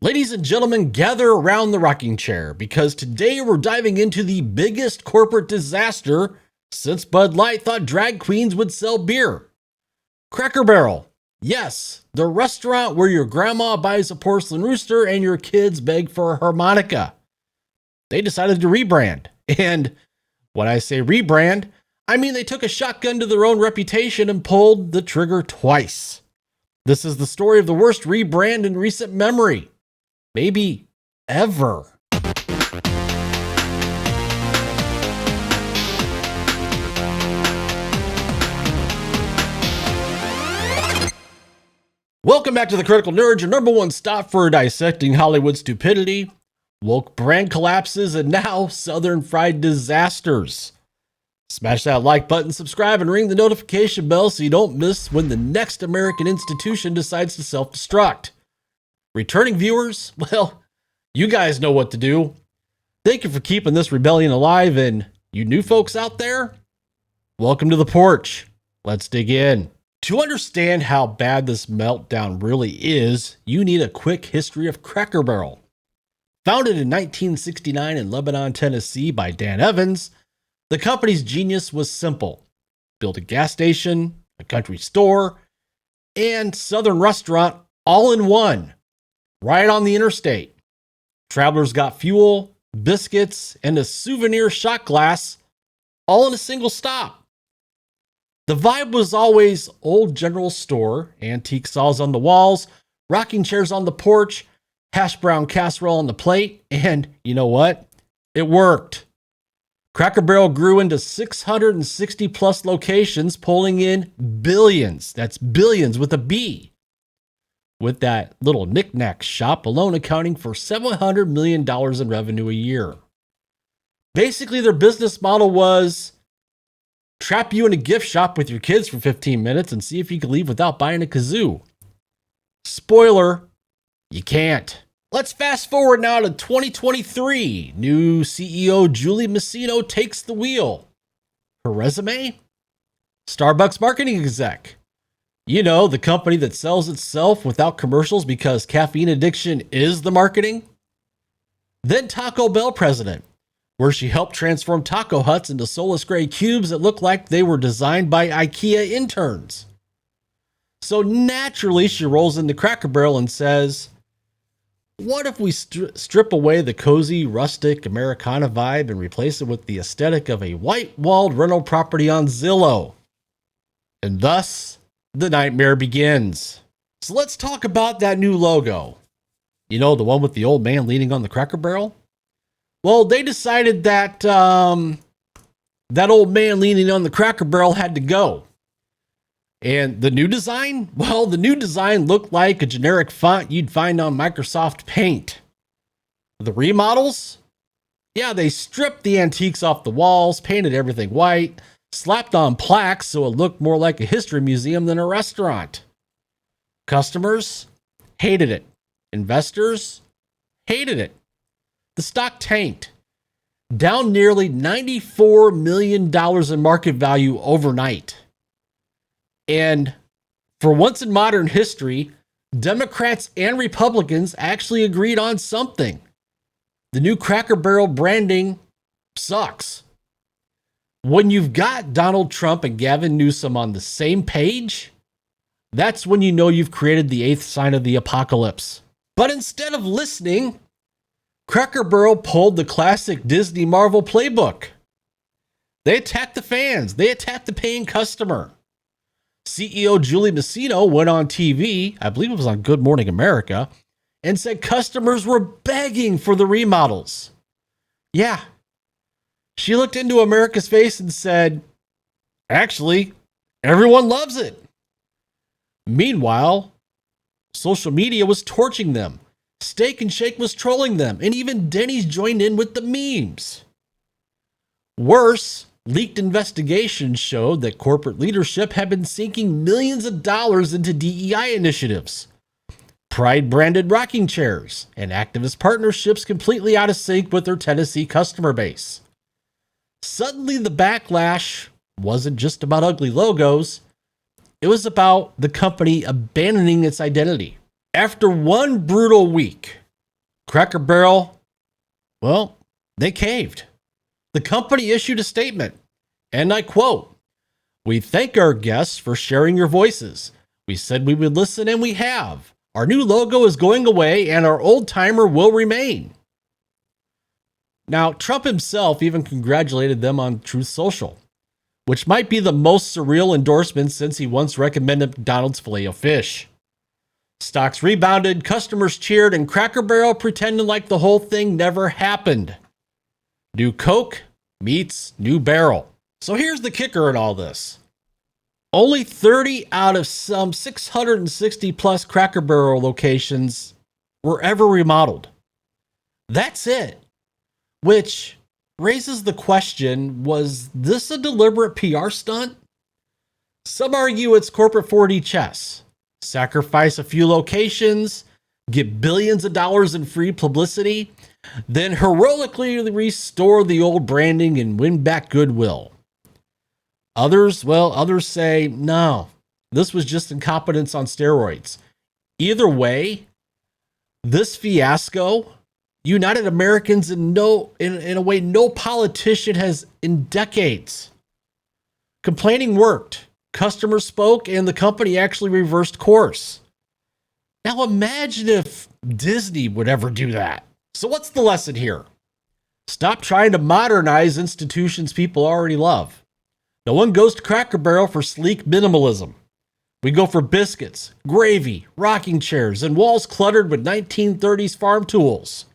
Ladies and gentlemen, gather around the rocking chair because today we're diving into the biggest corporate disaster since Bud Light thought drag queens would sell beer. Cracker Barrel. Yes, the restaurant where your grandma buys a porcelain rooster and your kids beg for a harmonica. They decided to rebrand. And when I say rebrand, I mean they took a shotgun to their own reputation and pulled the trigger twice. This is the story of the worst rebrand in recent memory. Maybe ever. Welcome back to The Critical Nerd, your number one stop for dissecting Hollywood stupidity, woke brand collapses, and now Southern fried disasters. Smash that like button, subscribe, and ring the notification bell so you don't miss when the next American institution decides to self-destruct. Returning viewers, well, you guys know what to do. Thank you for keeping this rebellion alive, and you new folks out there, welcome to the porch. Let's dig in. To understand how bad this meltdown really is, you need a quick history of Cracker Barrel. Founded in 1969 in Lebanon, Tennessee by Dan Evans, the company's genius was simple. Build a gas station, a country store, and Southern restaurant all in one, right on the interstate. Travelers got fuel, biscuits, and a souvenir shot glass all in a single stop. The vibe was always old general store, antique saws on the walls, rocking chairs on the porch, hash brown casserole on the plate, and you know what? It worked. Cracker Barrel grew into 660 plus locations, pulling in billions. That's billions with a B. With that little knick-knack shop alone accounting for $700 million in revenue a year. Basically, their business model was trap you in a gift shop with your kids for 15 minutes and see if you can leave without buying a kazoo. Spoiler, you can't. Let's fast forward now to 2023. New CEO Julie Masino takes the wheel. Her resume? Starbucks marketing exec. You know, the company that sells itself without commercials because caffeine addiction is the marketing. Then Taco Bell president, where she helped transform taco huts into soulless gray cubes that looked like they were designed by IKEA interns. So naturally, she rolls into Cracker Barrel and says, what if we strip away the cozy, rustic Americana vibe and replace it with the aesthetic of a white-walled rental property on Zillow? And thus, the nightmare begins. So let's talk about that new logo. You know, the one with the old man leaning on the Cracker Barrel? Well, they decided that that old man leaning on the Cracker Barrel had to go. And the new design? Well, the new design looked like a generic font you'd find on Microsoft Paint. The remodels? Yeah, they stripped the antiques off the walls, painted everything white, slapped on plaques so it looked more like a history museum than a restaurant. Customers hated it. Investors hated it. The stock tanked, down nearly $94 million in market value overnight. And for once in modern history, Democrats and Republicans actually agreed on something. The new Cracker Barrel branding sucks. When you've got Donald Trump and Gavin Newsom on the same page, that's when you know you've created the eighth sign of the apocalypse. But instead of listening, Cracker Barrel pulled the classic Disney Marvel playbook. They attacked the fans. They attacked the paying customer. CEO Julie Masino went on TV, I believe it was on Good Morning America, and said customers were begging for the remodels. Yeah. She looked into America's face and said, actually, everyone loves it. Meanwhile, social media was torching them. Steak and Shake was trolling them, and even Denny's joined in with the memes. Worse, leaked investigations showed that corporate leadership had been sinking millions of dollars into DEI initiatives, Pride-branded rocking chairs, and activist partnerships completely out of sync with their Tennessee customer base. Suddenly, the backlash wasn't just about ugly logos. It was about the company abandoning its identity. After one brutal week, Cracker Barrel, well, they caved. The company issued a statement, and I quote, "We thank our guests for sharing your voices. We said we would listen, and we have. Our new logo is going away, and our old timer will remain." Now, Trump himself even congratulated them on Truth Social, which might be the most surreal endorsement since he once recommended McDonald's Filet-O-Fish. Stocks rebounded, customers cheered, and Cracker Barrel pretended like the whole thing never happened. New Coke meets new barrel. So here's the kicker in all this. Only 30 out of some 660 plus Cracker Barrel locations were ever remodeled. That's it. Which raises the question, was this a deliberate PR stunt? Some argue it's corporate 4D chess. Sacrifice a few locations, get billions of dollars in free publicity, then heroically restore the old branding and win back goodwill. Others say, no, this was just incompetence on steroids. Either way, this fiasco united Americans in a way no politician has in decades. Complaining worked. Customers spoke, and the company actually reversed course. Now imagine if Disney would ever do that. So what's the lesson here? Stop trying to modernize institutions people already love. No one goes to Cracker Barrel for sleek minimalism. We go for biscuits, gravy, rocking chairs, and walls cluttered with 1930s farm tools.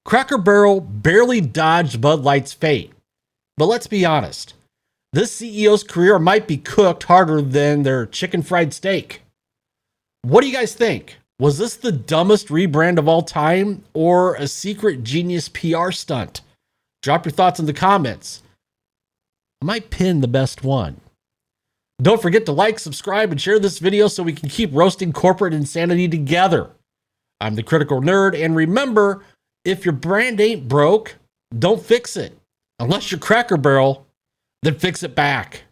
Cracker Barrel barely dodged Bud Light's fate. But let's be honest. This CEO's career might be cooked harder than their chicken fried steak. What do you guys think? Was this the dumbest rebrand of all time or a secret genius PR stunt? Drop your thoughts in the comments. I might pin the best one. Don't forget to like, subscribe, and share this video so we can keep roasting corporate insanity together. I'm the Critical Nerd, and remember, if your brand ain't broke, don't fix it. Unless you're Cracker Barrel, then fix it back.